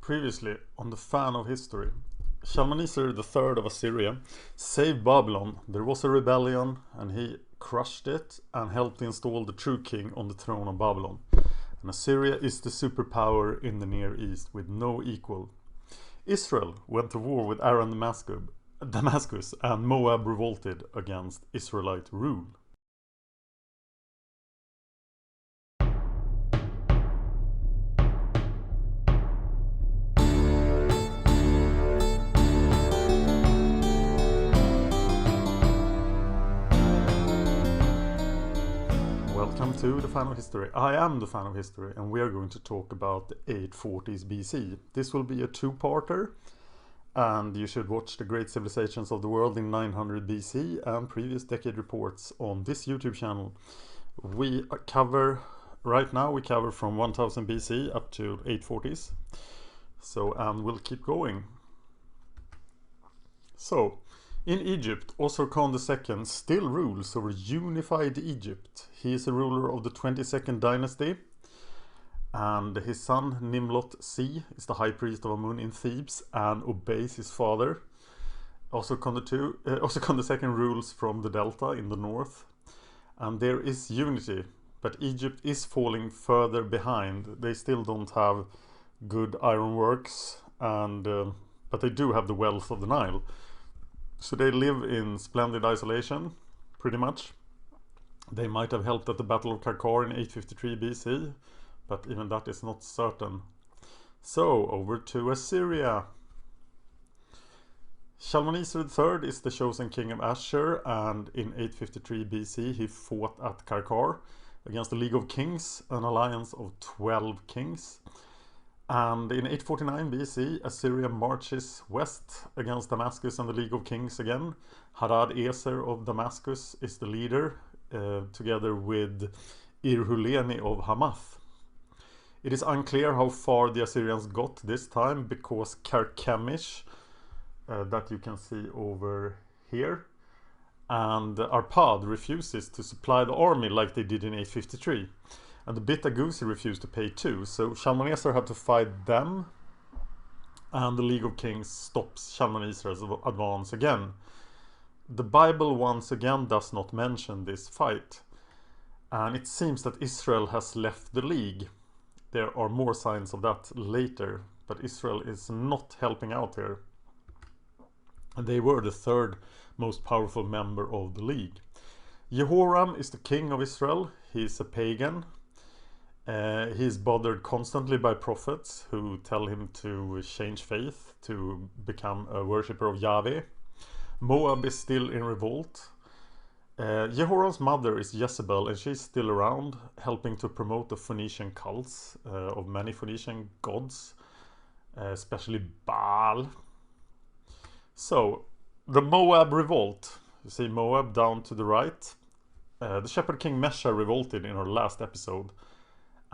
Previously on the Fan of History, Shalmaneser III of Assyria saved Babylon. There was a rebellion and he crushed it and helped install the true king on the throne of Babylon. And Assyria is the superpower in the Near East with no equal. Israel went to war with Aram Damascus, and Moab revolted against Israelite rule. Welcome to the Fan of History. I am the Fan of History, and we are going to talk about the 840s BC. This will be a two-parter, and you should watch the Great Civilizations of the World in 900 BC and previous decade reports on this YouTube channel. We cover from 1000 BC up to 840s. And we'll keep going. So, in Egypt, Osirkhan II still rules over unified Egypt. He is a ruler of the 22nd dynasty, and his son Nimlot C is the high priest of Amun in Thebes and obeys his father. Osirkhan II rules from the delta in the north, and there is unity, but Egypt is falling further behind. They still don't have good ironworks, but they do have the wealth of the Nile. So they live in splendid isolation, pretty much. They might have helped at the Battle of Qarqar in 853 BC, but even that is not certain. So, over to Assyria. Shalmaneser III is the chosen king of Ashur, and in 853 BC he fought at Qarqar against the League of Kings, an alliance of 12 kings. And in 849 BC, Assyria marches west against Damascus and the League of Kings again. Hadad-Ezer of Damascus is the leader, together with Ir-Huleni of Hammath. It is unclear how far the Assyrians got this time, because Carchemish, that you can see over here, and Arpad refuses to supply the army like they did in 853. And the Bit-Agusi refused to pay too, so Shalmaneser had to fight them, and the League of Kings stops Shalmaneser's advance again. The Bible once again does not mention this fight, and it seems that Israel has left the League. There are more signs of that later, but Israel is not helping out here. And they were the third most powerful member of the League. Jehoram is the king of Israel. He is a pagan. He is bothered constantly by prophets who tell him to change faith, to become a worshipper of Yahweh. Moab is still in revolt. Jehoram's mother is Jezebel, and she's still around, helping to promote the Phoenician cults of many Phoenician gods, especially Baal. So, the Moab revolt. You see Moab down to the right. The shepherd king Mesha revolted in our last episode,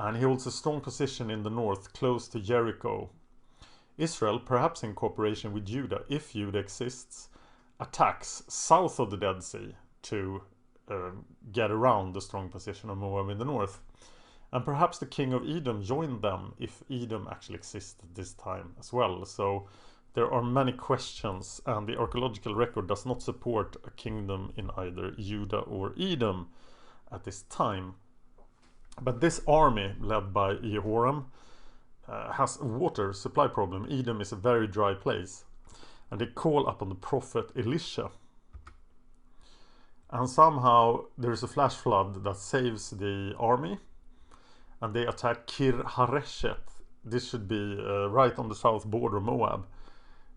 and he holds a strong position in the north, close to Jericho. Israel, perhaps in cooperation with Judah, if Judah exists, attacks south of the Dead Sea to get around the strong position of Moab in the north. And perhaps the king of Edom joined them, if Edom actually exists at this time as well. So there are many questions, and the archaeological record does not support a kingdom in either Judah or Edom at this time. But this army, led by Jehoram, has a water supply problem. Edom is a very dry place. And they call upon the prophet Elisha. And somehow there is a flash flood that saves the army. And they attack Kir Hareshet. This should be right on the south border of Moab.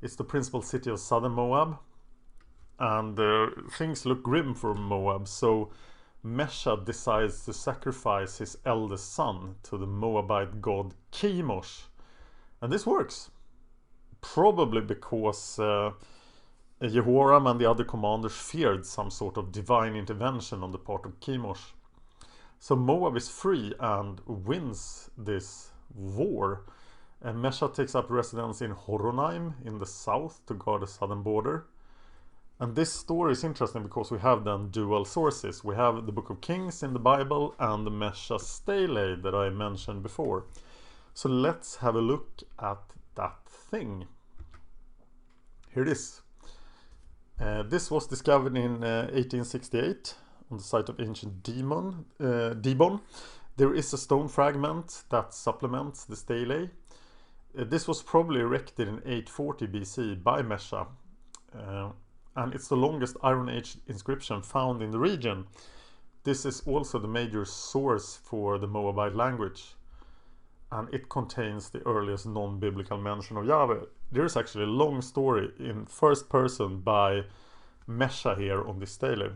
It's the principal city of southern Moab. And things look grim for Moab, so Mesha decides to sacrifice his eldest son to the Moabite god Chemosh. And this works. Probably because Jehoram and the other commanders feared some sort of divine intervention on the part of Chemosh. So Moab is free and wins this war. And Mesha takes up residence in Horonaim in the south to guard the southern border. And this story is interesting because we have then dual sources. We have the Book of Kings in the Bible and the Mesha stele that I mentioned before. So let's have a look at that thing. Here it is. This was discovered in 1868 on the site of ancient Dibon. There is a stone fragment that supplements the stele. This was probably erected in 840 BC by Mesha, and it's the longest Iron Age inscription found in the region. This is also the major source for the Moabite language, and it contains the earliest non-biblical mention of Yahweh. There is actually a long story in first person by Mesha here on this stele.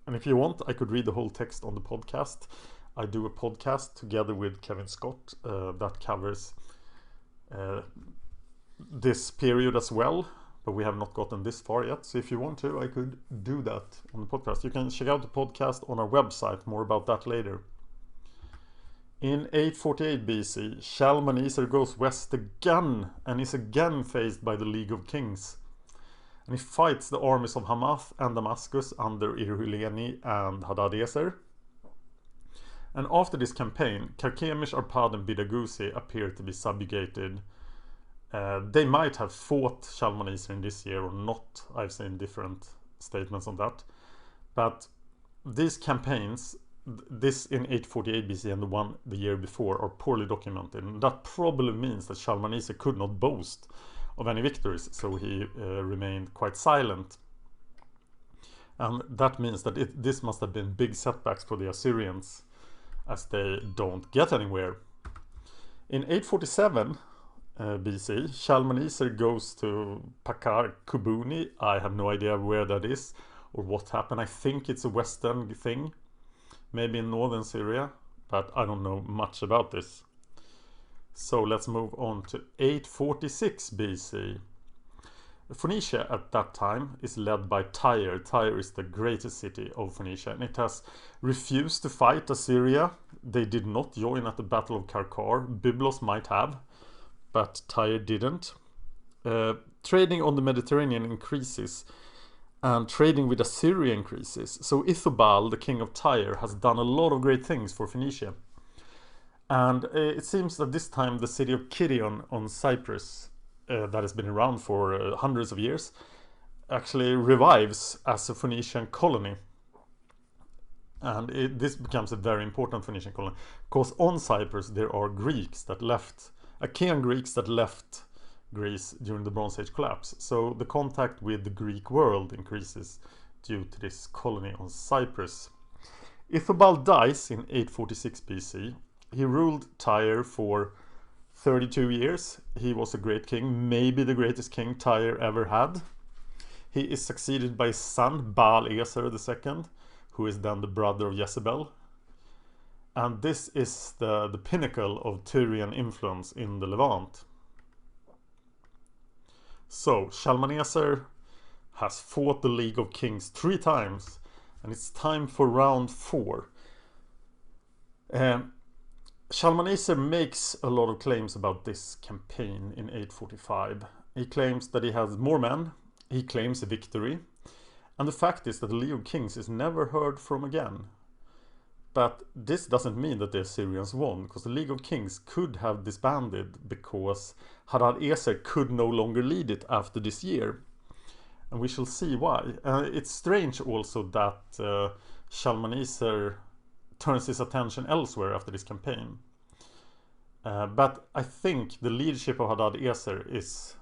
And if you want, I could read the whole text on the podcast. I do a podcast together with Kevin Scott that covers this period as well, but we have not gotten this far yet. So if you want to, I could do that on the podcast. You can check out the podcast on our website. More about that later. In 848 BC, Shalmaneser goes west again and is again faced by the League of Kings. And he fights the armies of Hammath and Damascus under Irhuleni and Hadadezer. And after this campaign, Karkemish, Arpad and Bidagusi appear to be subjugated. They might have fought Shalmaneser in this year or not. I've seen different statements on that. But these campaigns, this in 848 BC and the one the year before, are poorly documented. And that probably means that Shalmaneser could not boast of any victories, so he remained quite silent. And that means that this must have been big setbacks for the Assyrians, as they don't get anywhere. In 847 BC, Shalmaneser goes to Pakar Kubuni. I have no idea where that is or what happened. I think it's a western thing, maybe in northern Syria, but I don't know much about this. So let's move on to 846 BC. Phoenicia at that time is led by Tyre. Tyre is the greatest city of Phoenicia, and it has refused to fight Assyria. They did not join at the Battle of Qarqar. Byblos might have, but Tyre didn't. Trading on the Mediterranean increases, and trading with Assyria increases. So Ithobal, the king of Tyre, has done a lot of great things for Phoenicia. And it seems that this time the city of Kirion on Cyprus, that has been around for hundreds of years, actually revives as a Phoenician colony. And this becomes a very important Phoenician colony, because on Cyprus there are Greeks that left, Achaean Greeks that left Greece during the Bronze Age collapse. So the contact with the Greek world increases due to this colony on Cyprus. Ithobal dies in 846 BC. He ruled Tyre for 32 years. He was a great king, maybe the greatest king Tyre ever had. He is succeeded by his son Baal-Ezer II, who is then the brother of Jezebel. And this is the pinnacle of Tyrian influence in the Levant. So Shalmaneser has fought the League of Kings 3 times, and it's time for round 4. Shalmaneser makes a lot of claims about this campaign in 845. He claims that he has more men, he claims a victory, and the fact is that the League of Kings is never heard from again. But this doesn't mean that the Assyrians won, because the League of Kings could have disbanded because Hadadezer could no longer lead it after this year. And we shall see why. It's strange also that Shalmaneser turns his attention elsewhere after this campaign. But I think the leadership of Hadadezer is...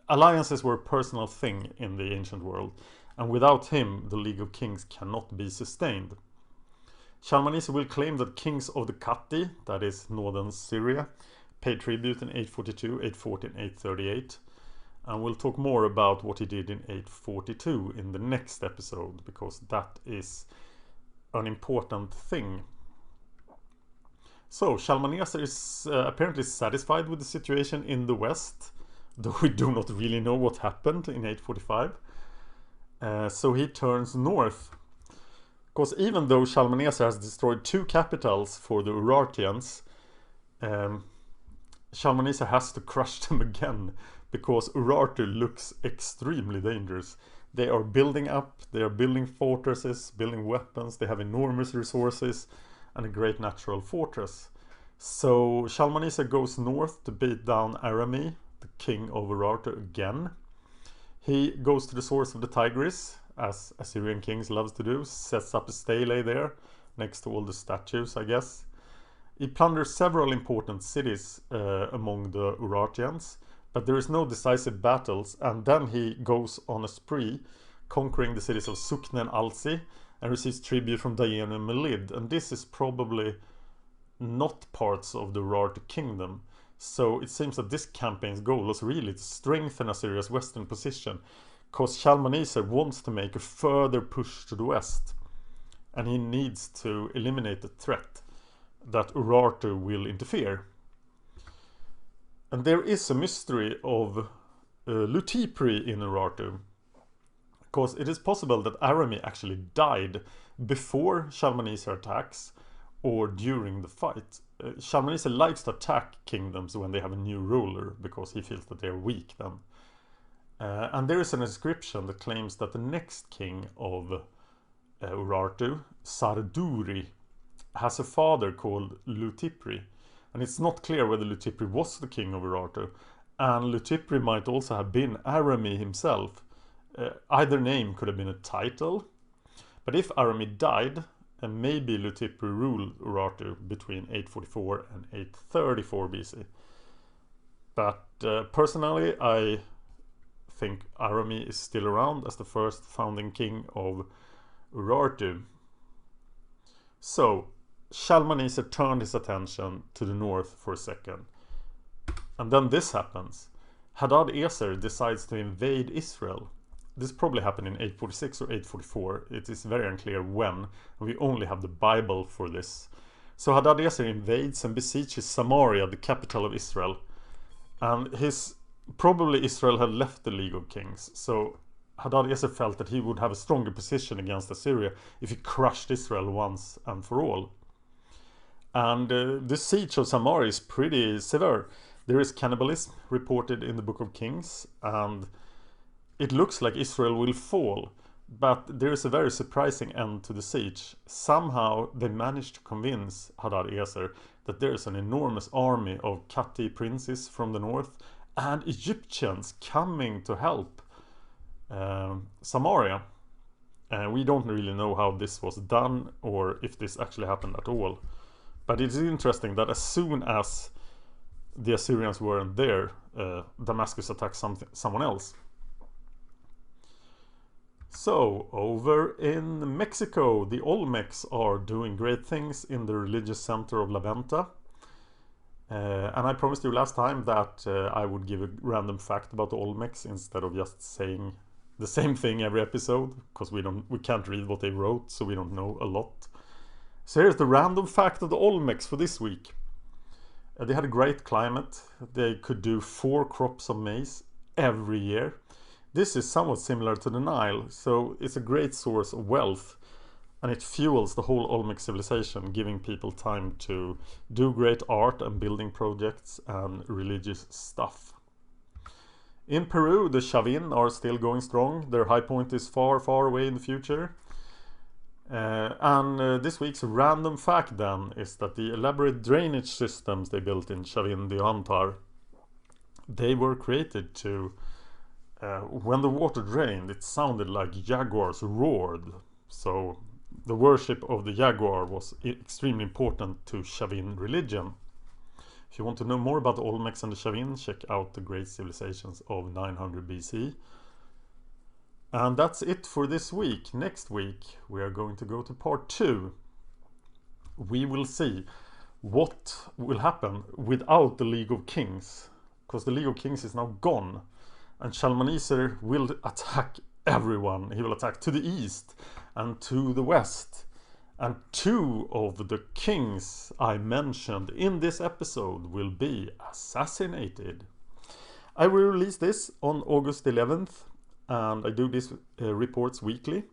Alliances were a personal thing in the ancient world, and without him the League of Kings cannot be sustained. Shalmaneser will claim that kings of the Kati, that is northern Syria, paid tribute in 842, 840 and 838. And we'll talk more about what he did in 842 in the next episode, because that is an important thing. So Shalmaneser is apparently satisfied with the situation in the west, though we do not really know what happened in 845. So he turns north. Because even though Shalmaneser has destroyed 2 capitals for the Urartians, Shalmaneser has to crush them again, because Urartu looks extremely dangerous. They are building up, they are building fortresses, building weapons, they have enormous resources and a great natural fortress. So Shalmaneser goes north to beat down Arami, the king of Urartu again. He goes to the source of the Tigris, as Assyrian kings loves to do, sets up a stele there, next to all the statues, I guess. He plunders several important cities among the Urartians, but there is no decisive battles, and then he goes on a spree, conquering the cities of Sukne and Alsi, and receives tribute from Dayen and Melid, and this is probably not parts of the Urartu kingdom. So it seems that this campaign's goal was really to strengthen Assyria's western position, because Shalmaneser wants to make a further push to the west, and he needs to eliminate the threat that Urartu will interfere. And there is a mystery of Lutipri in Urartu, because it is possible that Arami actually died before Shalmaneser attacks or during the fight. Shalmaneser likes to attack kingdoms when they have a new ruler, because he feels that they are weak then. And there is an inscription that claims that the next king of Urartu, Sarduri, has a father called Lutipri. And it's not clear whether Lutipri was the king of Urartu, and Lutipri might also have been Arami himself. Either name could have been a title, but if Arami died, maybe Lutipri ruled Urartu between 844 and 834 BC. But personally, I think Arami is still around as the first founding king of Urartu. So Shalmaneser turned his attention to the north for a second. And then this happens. Hadad-Eser decides to invade Israel. This probably happened in 846 or 844. It is very unclear when. We only have the Bible for this. So Hadad-Eser invades and besieges Samaria, the capital of Israel. And probably Israel had left the League of Kings. So Hadad-Eser felt that he would have a stronger position against Assyria if he crushed Israel once and for all. And the siege of Samaria is pretty severe. There is cannibalism reported in the Book of Kings, and it looks like Israel will fall, but there is a very surprising end to the siege. Somehow they managed to convince Hadad-Eser that there is an enormous army of Kati princes from the north and Egyptians coming to help Samaria. We don't really know how this was done or if this actually happened at all. But it is interesting that as soon as the Assyrians weren't there, Damascus attacked someone else. So, over in Mexico, the Olmecs are doing great things in the religious center of La Venta. And I promised you last time that I would give a random fact about the Olmecs instead of just saying the same thing every episode, because we can't read what they wrote, so we don't know a lot. So here's the random fact of the Olmecs for this week. They had a great climate. They could do 4 crops of maize every year. This is somewhat similar to the Nile, so it's a great source of wealth, and it fuels the whole Olmec civilization, giving people time to do great art and building projects and religious stuff. In Peru, the Chavin are still going strong. Their high point is far, far away in the future. And this week's random fact then is that the elaborate drainage systems they built in Chavin de Antar, they were created to when the water drained, it sounded like jaguars roared. So the worship of the jaguar was extremely important to Chavin religion. If you want to know more about the Olmecs and the Chavin, check out the Great Civilizations of 900 BC. And that's it for this week. Next week we are going to go to part 2. We will see what will happen without the League of Kings, because the League of Kings is now gone. And Shalmaneser will attack everyone. He will attack to the east and to the west. And 2 of the kings I mentioned in this episode will be assassinated. I will release this on August 11th, and I do these reports weekly.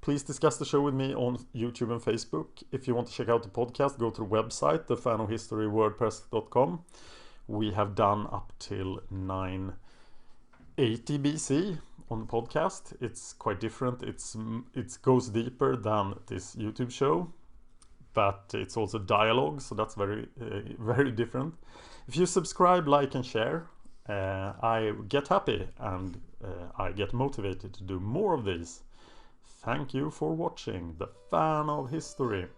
Please discuss the show with me on YouTube and Facebook. If you want to check out the podcast, go to the website, thefanofhistorywordpress.com. We have done up till 980 BC on the podcast. It's quite different. It goes deeper than this YouTube show, but it's also dialogue, so that's very very different. If you subscribe, like and share, I get happy and I get motivated to do more of these. Thank you for watching, the fan of history.